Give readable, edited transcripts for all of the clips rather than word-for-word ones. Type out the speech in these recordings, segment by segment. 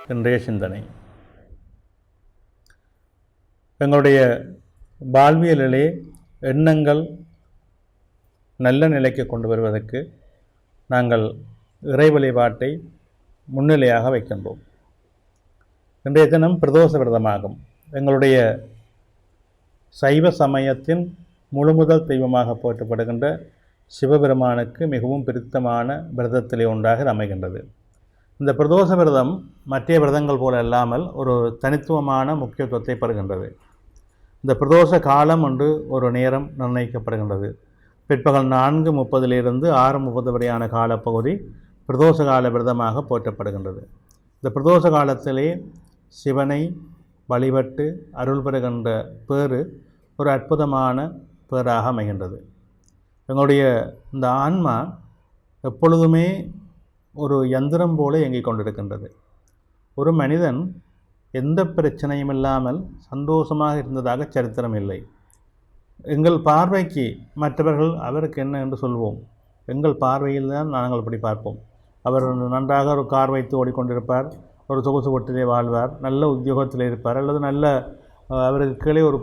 இன்றைய சிந்தனை. எங்களுடைய வாழ்வியலிலே எண்ணங்கள் நல்ல நிலைக்கு கொண்டு வருவதற்கு நாங்கள் இறை வழிபாட்டை முன்னிலையாக வைக்கின்றோம். இன்றைய தினம் பிரதோஷ விரதமாகும். எங்களுடைய சைவ சமயத்தின் முழுமுதல் தெய்வமாக போற்றப்படுகின்ற சிவபெருமானுக்கு மிகவும் பிடித்தமான விரதத்திலே ஒன்றாக இது அமைகின்றது. இந்த பிரதோஷ விரதம் மற்ற விரதங்கள் போல இல்லாமல் ஒரு தனித்துவமான முக்கியத்துவத்தை பெறுகின்றது. இந்த பிரதோஷ காலம் என்று ஒரு நேரம் நிர்ணயிக்கப்படுகின்றது. பிற்பகல் 4:30 6:30 வரையான காலப்பகுதி பிரதோஷ கால விரதமாக போற்றப்படுகின்றது. இந்த பிரதோஷ காலத்திலே சிவனை வழிபட்டு அருள் பெறுகின்ற பேறு ஒரு அற்புதமான பேராக அமைகின்றது. எங்களுடைய இந்த ஆன்மா எப்பொழுதுமே ஒரு யந்திரம் போல இயங்கிக் கொண்டிருக்கின்றது. ஒரு மனிதன் எந்த பிரச்சனையும் இல்லாமல் சந்தோஷமாக இருந்ததாக சரித்திரம் இல்லை. எங்கள் பார்வைக்கு மற்றவர்கள் அவருக்கு என்ன என்று சொல்வோம். எங்கள் பார்வையில் தான் நாங்கள் இப்படி பார்ப்போம். அவர் நன்றாக ஒரு கார் வைத்து ஓடிக்கொண்டிருப்பார், ஒரு சொகுசு வீட்டிலே வாழ்வார், நல்ல உத்தியோகத்தில் இருப்பார், அல்லது நல்ல அவருக்கு கீழே ஒரு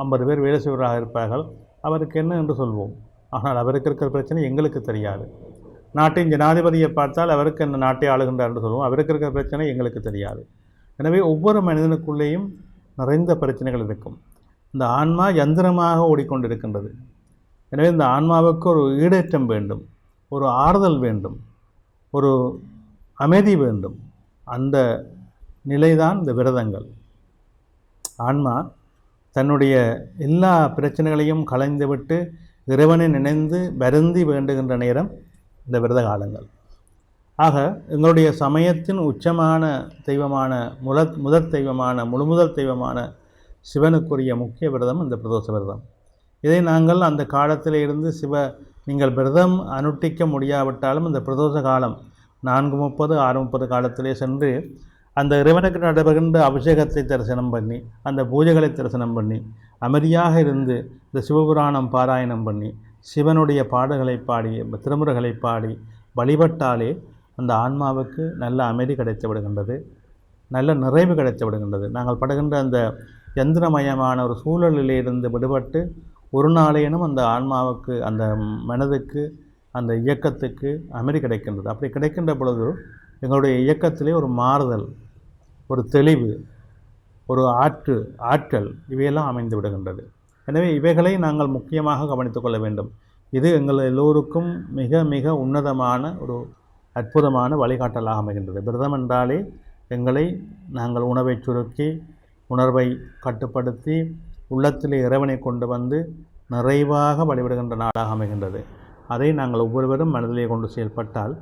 50 பேர் வேலை செய்வராக இருப்பார்கள். அவருக்கு என்ன என்று சொல்வோம். ஆனால் அவருக்கு இருக்கிற பிரச்சனை எங்களுக்கு தெரியாது. நாட்டின் ஜனாதிபதியை பார்த்தால் அவருக்கு அந்த நாட்டை ஆளுகின்றார் என்று சொல்லுவோம். அவருக்கு இருக்கிற பிரச்சனை எங்களுக்கு தெரியாது. எனவே ஒவ்வொரு மனிதனுக்குள்ளேயும் நிறைந்த பிரச்சனைகள் இருக்கும். இந்த ஆன்மா யந்திரமாக ஓடிக்கொண்டிருக்கின்றது. எனவே இந்த ஆன்மாவுக்கு ஒரு ஈடேற்றம் வேண்டும், ஒரு ஆறுதல் வேண்டும், ஒரு அமைதி வேண்டும். அந்த நிலைதான் இந்த விரதங்கள். ஆன்மா தன்னுடைய எல்லா பிரச்சனைகளையும் களைந்துவிட்டு இறைவனை நினைந்து வருந்தி வேண்டுகின்ற நேரம் இந்த விரத காலங்கள். ஆக எங்களுடைய சமயத்தின் உச்சமான தெய்வமான முதற் தெய்வமான முழுமுதல் தெய்வமான சிவனுக்குரிய முக்கிய விரதம் இந்த பிரதோஷ விரதம். இதை நாங்கள் அந்த காலத்தில் இருந்து நீங்கள் விரதம் அனுஷ்டிக்க முடியாவிட்டாலும் இந்த பிரதோஷ காலம் 4:30 6:30 காலத்திலே சென்று அந்த இறைவனுக்கு நடைபெறுகின்ற அபிஷேகத்தை தரிசனம் பண்ணி, அந்த பூஜைகளை தரிசனம் பண்ணி, அமைதியாக இருந்து இந்த சிவபுராணம் பாராயணம் பண்ணி, சிவனுடைய பாடல்களை பாடி, திருமுறைகளை பாடி வழிபட்டாலே அந்த ஆன்மாவுக்கு நல்ல அமைதி கிடைத்து விடுகின்றது, நல்ல நிறைவு கிடைத்து விடுகின்றது. நாங்கள் படுகின்ற அந்த யந்திரமயமான ஒரு சூழலிலிருந்து விடுபட்டு ஒரு நாளேனும் அந்த ஆன்மாவுக்கு, அந்த மனதுக்கு, அந்த இயக்கத்துக்கு அமைதி கிடைக்கின்றது. அப்படி கிடைக்கின்ற பொழுது எங்களுடைய இயக்கத்திலே ஒரு மாறுதல், ஒரு தெளிவு, ஒரு ஆற்றல் இவையெல்லாம் அமைந்து விடுகின்றது. எனவே இவைகளை நாங்கள் முக்கியமாக கவனித்து கொள்ள வேண்டும். இது எங்கள் எல்லோருக்கும் மிக மிக உன்னதமான ஒரு அற்புதமான வழிகாட்டலாக அமைகின்றது. விரதம் என்றாலே நாங்கள் உணவை சுருக்கி, உணர்வை கட்டுப்படுத்தி, உள்ளத்திலே இறைவனை கொண்டு வந்து நிறைவாக வழிபடுகின்ற நாளாக அமைகின்றது. அதை நாங்கள் ஒவ்வொருவரும் மனதிலே கொண்டு செயல்பட்டால்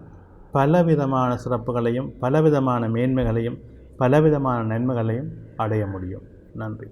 பலவிதமான சிறப்புகளையும், பலவிதமான மேன்மைகளையும், பலவிதமான நன்மைகளையும் அடைய முடியும். நன்றி.